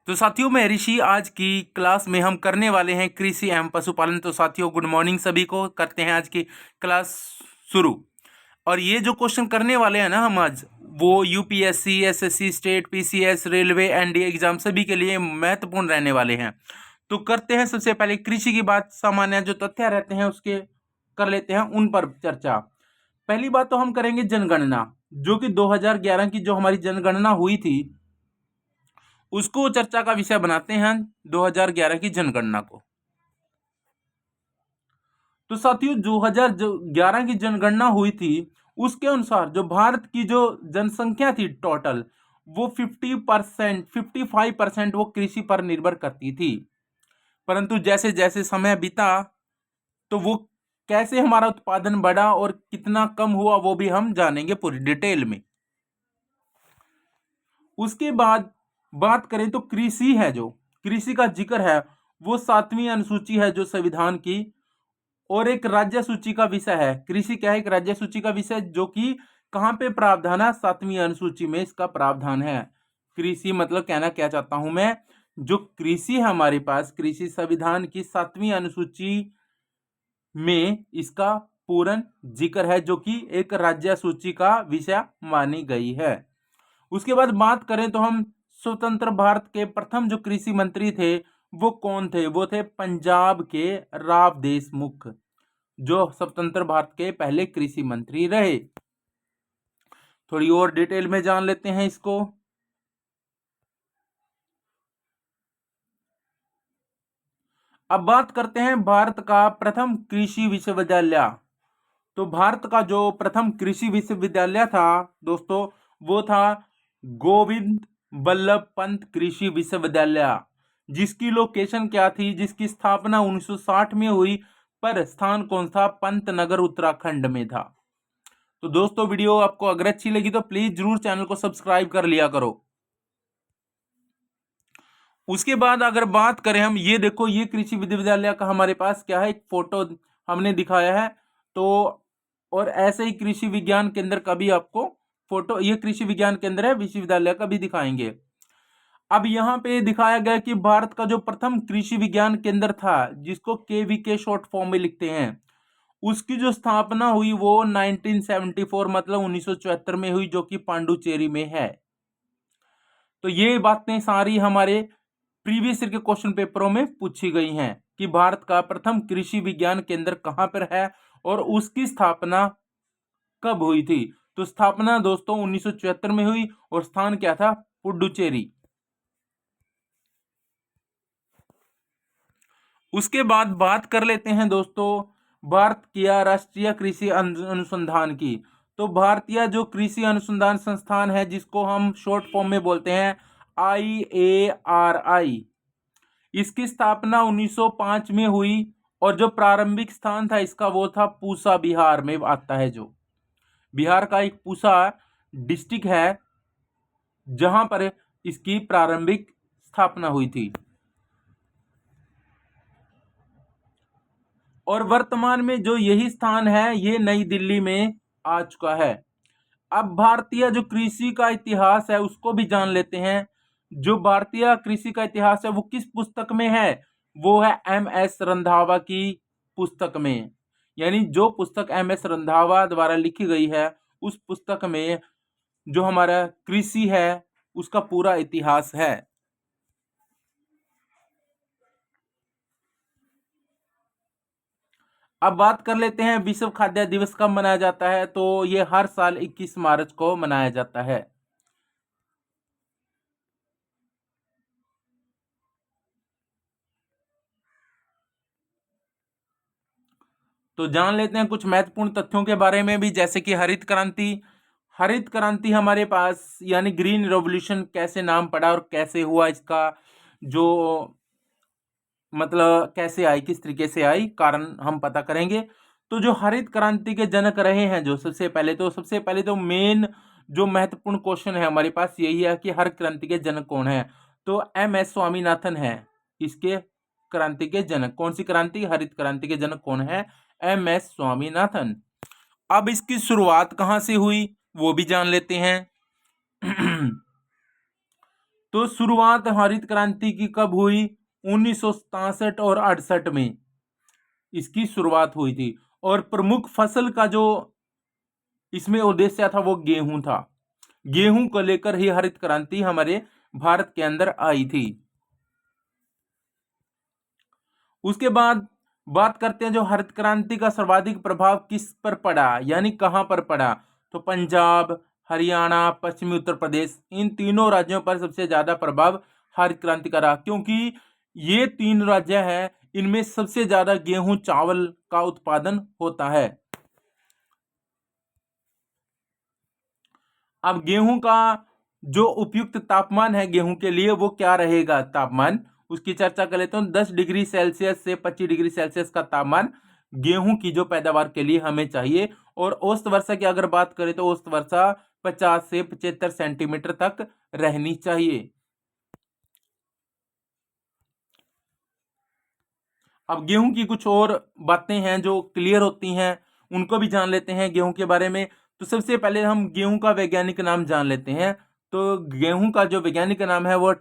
तो साथियों, मैं ऋषि आज की क्लास में हम करने वाले हैं कृषि एवं पशुपालन। तो साथियों, गुड मॉर्निंग सभी को। करते हैं आज की क्लास शुरू। और ये जो क्वेश्चन करने वाले हैं ना हम आज, वो UPSC, SSC, state, PCS, railway, NDA exam सभी के लिए महत्वपूर्ण रहने वाले हैं। तो करते हैं सबसे पहले कृषि की बात। सामान्य जो तथ्य रहते हैं उसके कर लेते हैं उन पर चर्चा। पहली बात तो हम करेंगे जनगणना, जो कि 2011 की जो हमारी जनगणना हुई थी उसको चर्चा का विषय बनाते हैं, 2011 की जनगणना को। तो साथियों, 2011 की जनगणना हुई थी, उसके अनुसार जो भारत की जो जनसंख्या थी टोटल, वो 50%, 55% वो कृषि पर निर्भर करती थी। परंतु जैसे जैसे समय बीता तो वो कैसे हमारा उत्पादन बढ़ा और कितना कम हुआ वो भी हम जानेंगे पूरी डिटेल में। उसके बाद बात करें तो कृषि है, जो कृषि का जिक्र है वो 7वीं अनुसूची है जो संविधान की, और एक राज्य सूची का विषय है। कृषि क्या है? एक राज्य सूची का विषय, जो कि कहाँ पे प्रावधान है? 7वीं अनुसूची में इसका प्रावधान है। कृषि मतलब कहना क्या चाहता हूं मैं, जो कृषि है हमारे पास, कृषि संविधान की 7वीं अनुसूची में इसका पूर्ण जिक्र है, जो कि एक राज्य सूची का विषय मानी गई है। उसके बाद बात करें तो हम स्वतंत्र भारत के प्रथम जो कृषि मंत्री थे वो कौन थे? वो थे पंजाब के राव देशमुख, जो स्वतंत्र भारत के पहले कृषि मंत्री रहे। थोड़ी और डिटेल में जान लेते हैं इसको। अब बात करते हैं भारत का प्रथम कृषि विश्वविद्यालय। तो भारत का जो प्रथम कृषि विश्वविद्यालय था दोस्तों, वो था गोविंद बल्लभ पंत कृषि विश्वविद्यालय। जिसकी लोकेशन क्या थी? जिसकी स्थापना 1960 में हुई, पर स्थान कौन था? पंतनगर उत्तराखंड में था। तो दोस्तों, वीडियो आपको अगर अच्छी लगी तो प्लीज जरूर चैनल को सब्सक्राइब कर लिया करो। उसके बाद अगर बात करें हम, ये देखो, ये कृषि विश्वविद्यालय का हमारे पास क्या है, एक फोटो हमने दिखाया है। तो और ऐसे ही कृषि विज्ञान केंद्र का भी आपको फोटो, ये कृषि विज्ञान केंद्र है, विश्वविद्यालय का भी दिखाएंगे। अब यहाँ पे दिखाया गया कि भारत का जो प्रथम कृषि विज्ञान केंद्र था, जिसको केवीके शॉर्ट फॉर्म में लिखते हैं, उसकी जो स्थापना हुई वो 1974 मतलब 1974 में हुई, जो कि पांडुचेरी में है। तो ये बातें सारी हमारे प्रीवियस ईयर के क्वेश्चन पेपरों में पूछी गई हैं कि भारत का प्रथम कृषि विज्ञान केंद्र कहां पर है और उसकी स्थापना कब हुई थी। तो स्थापना दोस्तों 1974 में हुई और स्थान क्या था? पुडुचेरी। उसके बाद बात कर लेते हैं दोस्तों भारत किया राष्ट्रीय कृषि अनुसंधान की। तो भारतीय जो कृषि अनुसंधान संस्थान है, जिसको हम शॉर्ट फॉर्म में बोलते हैं IARI, इसकी स्थापना 1905 में हुई और जो प्रारंभिक स्थान था इसका वो था पूसा, बिहार में आता है। जो बिहार का एक पूसा डिस्ट्रिक्ट है, जहां पर इसकी प्रारंभिक स्थापना हुई थी। और वर्तमान में जो यही स्थान है ये नई दिल्ली में आ चुका है। अब भारतीय जो कृषि का इतिहास है उसको भी जान लेते हैं। जो भारतीय कृषि का इतिहास है वो किस पुस्तक में है? वो है MS रंधावा की पुस्तक में। यानी जो पुस्तक MS रंधावा द्वारा लिखी गई है, उस पुस्तक में जो हमारा कृषि है उसका पूरा इतिहास है। अब बात कर लेते हैं विश्व खाद्य दिवस कब मनाया जाता है। तो ये हर साल 21 मार्च को मनाया जाता है। तो जान लेते हैं कुछ महत्वपूर्ण तथ्यों के बारे में भी, जैसे कि हरित क्रांति। हरित क्रांति हमारे पास यानी ग्रीन रेवोल्यूशन कैसे नाम पड़ा और कैसे हुआ, इसका जो मतलब कैसे आई, किस तरीके से आई, कारण हम पता करेंगे। तो जो हरित क्रांति के जनक रहे हैं, जो सबसे पहले तो मेन जो महत्वपूर्ण क्वेश्चन है हमारे पास यही है कि हरित क्रांति के जनक कौन है। तो MS स्वामीनाथन है इसके क्रांति के जनक। कौन सी क्रांति? हरित क्रांति के जनक कौन है? MS स्वामीनाथन। अब इसकी शुरुआत कहां से हुई वो भी जान लेते हैं। तो शुरुआत हरित क्रांति की कब हुई? 1967 और 68 में इसकी शुरुआत हुई थी। और प्रमुख फसल का जो इसमें उद्देश्य था वो गेहूं था। गेहूं को लेकर ही हरित क्रांति हमारे भारत के अंदर आई थी। उसके बाद बात करते हैं जो हरित क्रांति का सर्वाधिक प्रभाव किस पर पड़ा, यानी कहां पर पड़ा। तो पंजाब, हरियाणा, पश्चिमी उत्तर प्रदेश, इन तीनों राज्यों पर सबसे ज्यादा प्रभाव हरित क्रांति का रहा, क्योंकि ये 3 राज्य हैं, इनमें सबसे ज्यादा गेहूं चावल का उत्पादन होता है। अब गेहूं का जो उपयुक्त तापमान है गेहूं के लिए वो क्या रहेगा तापमान, उसकी चर्चा कर लेते हैं। 10 डिग्री सेल्सियस से 25 डिग्री सेल्सियस का तापमान गेहूं की जो पैदावार के लिए हमें चाहिए। और औसत वर्षा की अगर बात करें तो औसत वर्षा 50 से 75 सेंटीमीटर तक रहनी चाहिए। अब गेहूं की कुछ और बातें हैं जो क्लियर होती हैं, उनको भी जान लेते हैं गेहूं के बारे में। तो सबसे पहले हम गेहूं का वैज्ञानिक नाम जान लेते हैं। तो गेहूं का जो वैज्ञानिक नाम है वो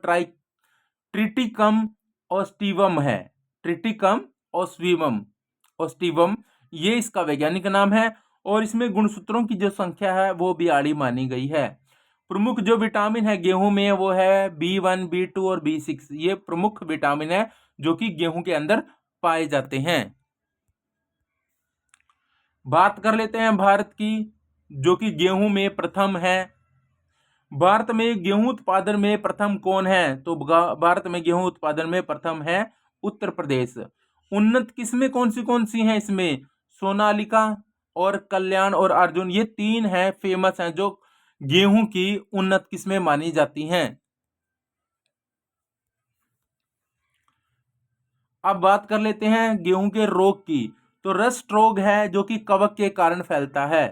ट्रिटिकम ओस्टिवम है। ट्रिटिकम ओस्टिवम ओस्टिवम ये इसका वैज्ञानिक नाम है। और इसमें गुणसूत्रों की जो संख्या है वो 42 मानी गई है। प्रमुख जो विटामिन है गेहूं में वो है B1, B2 और B6। ये प्रमुख विटामिन है जो कि गेहूं के अंदर पाए जाते हैं। बात कर लेते हैं भारत की, जो कि गेहूं में प्रथम है। भारत में गेहूं उत्पादन में प्रथम कौन है? तो भारत में गेहूं उत्पादन में प्रथम है उत्तर प्रदेश। उन्नत किस्में कौन सी हैं इसमें? सोनालिका और कल्याण और अर्जुन, ये 3 हैं फेमस हैं जो गेहूं की उन्नत किस्में मानी जाती हैं। अब बात कर लेते हैं गेहूं के रोग की। तो रस्ट रोग है जो कि कवक के कारण फैलता है।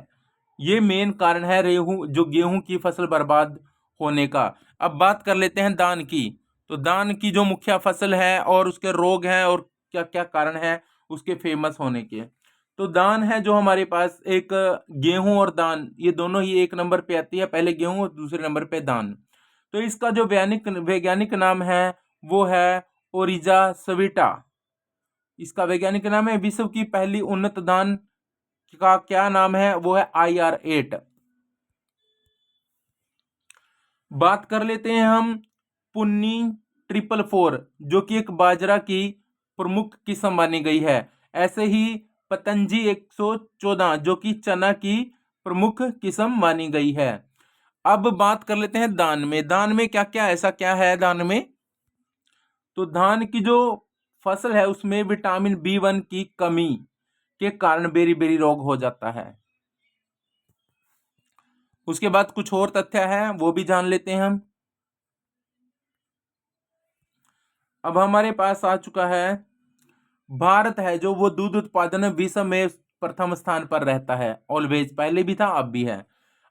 ये मेन कारण है जो गेहूं की फसल बर्बाद होने का। अब बात कर लेते हैं धान की। तो धान की जो मुख्य फसल है और उसके रोग हैं और क्या क्या कारण है उसके फेमस होने के। तो धान है जो हमारे पास एक, गेहूं और धान ये दोनों ही एक नंबर पे आती है, पहले गेहूं और दूसरे नंबर पे धान। तो इसका जो वैज्ञानिक नाम है वो है ओरिजा सविटा। इसका वैज्ञानिक नाम है। विश्व की पहली उन्नत धान का क्या नाम है? वो है IR8। बात कर लेते हैं हम पुन्नी 444, जो कि एक बाजरा की प्रमुख किस्म मानी गई है। ऐसे ही पतंजी 114 जो कि चना की प्रमुख किस्म मानी गई है। अब बात कर लेते हैं दान में क्या क्या ऐसा क्या है दान में। तो धान की जो फसल है उसमें विटामिन B1 की कमी के कारण बेरी बेरी रोग हो जाता है। उसके बाद कुछ और तथ्य है वो भी जान लेते हैं हम। अब हमारे पास आ चुका है भारत है जो वो दूध उत्पादन विश्व में प्रथम स्थान पर रहता है। ऑलवेज, पहले भी था अब भी है।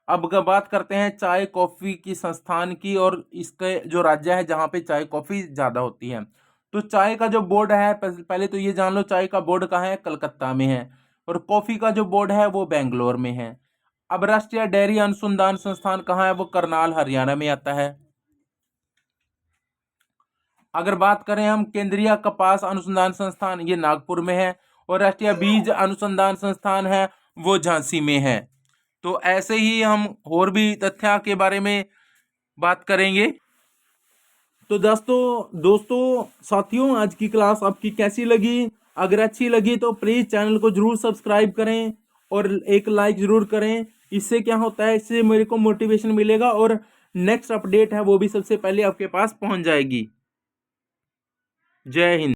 अब बात करते हैं चाय कॉफी की संस्थान की और इसके जो राज्य है जहाँ पे चाय कॉफी ज्यादा होती है। तो चाय का जो बोर्ड है पहले तो ये जान लो, चाय का बोर्ड कहाँ है? कलकत्ता में है। और कॉफी का जो बोर्ड है वो बेंगलोर में है। अब राष्ट्रीय डेयरी अनुसंधान संस्थान कहाँ है? वो करनाल हरियाणा में आता है। अगर बात करें हम केंद्रीय कपास अनुसंधान संस्थान, ये नागपुर में है। और राष्ट्रीय बीज अनुसंधान संस्थान है वो झांसी में है। तो ऐसे ही हम और भी तथ्य के बारे में बात करेंगे। तो दोस्तों साथियों, आज की क्लास आपकी कैसी लगी? अगर अच्छी लगी तो प्लीज चैनल को जरूर सब्सक्राइब करें और एक लाइक जरूर करें। इससे क्या होता है, इससे मेरे को मोटिवेशन मिलेगा और नेक्स्ट अपडेट है वो भी सबसे पहले आपके पास पहुंच जाएगी। जय हिंद।